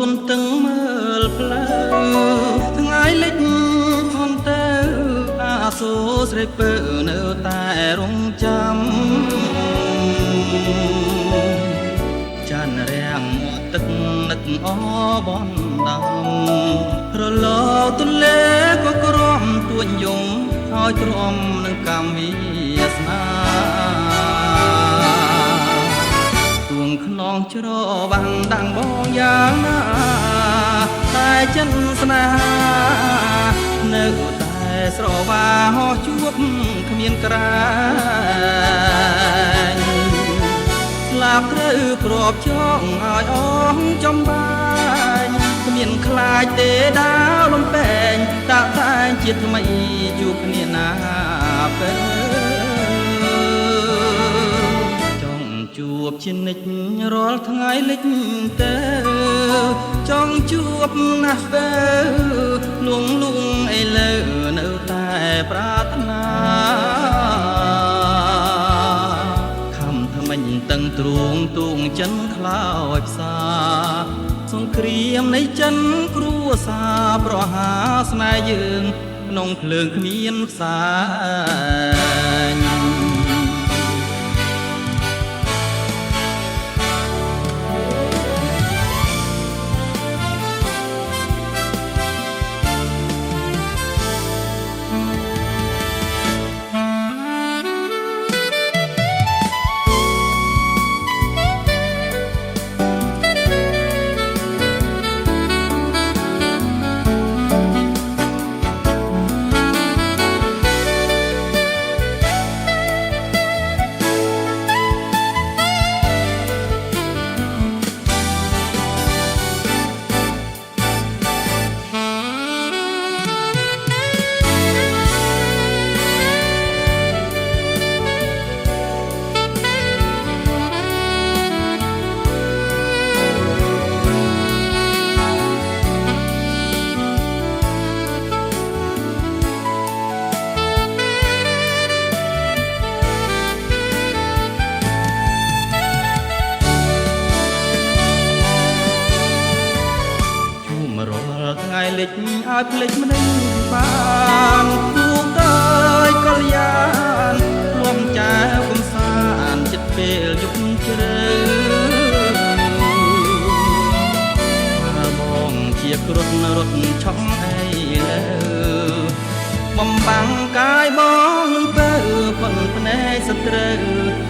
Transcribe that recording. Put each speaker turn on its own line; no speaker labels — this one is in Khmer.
ទុនទឹងមើលផ្លូវថ្ងៃលិចធំទៅអាសូរស្រីពើនៅតែរងចាំចានរាំងទឹកនឹកអបនដំរលកទន្លេក៏ក្រំទួញយំហើយទ្រាំនឹងកម្មវាសនាទួងខ្នងច្រវាំងដាំងបងយ៉ាងណាតែចិនស្នេហានៅតែស្រវាហោះជួបគ្មានក្រែងស្លាប់ត្រូវព្របចងឲ្យអស់ចំបាញ់គ្មានខ្លាចទេដាវលំពេងតាក់តែងជាថ្មីជួបគ្នាណាពេលជួបជានិច្ចរាល់ថ្ងៃលិចទៅចង់ជួបណាស់ទៅលួងអីលើនៅតែប្រាថ្នាខំថ្មិញតឹងទ្រូងទួងចិនខ្លោចផ្សាសង្គ្រាមនៃចិនគ្រួសារប្រហាស្នេហ៍យើងក្នុងភ្លើងគ្មានផ្សាយថ្ងៃលិចឲ្យភ្លេចមិនបានទួងដោយកល្យានលំចែវកំសាន្តចិត្តពេលយប់ជ្រៅបងជាគ្រុតរត់ឆក់អីលើបំបាំងកាយបងនឹងទៅប៉ុនភ្នែកសត្រូវ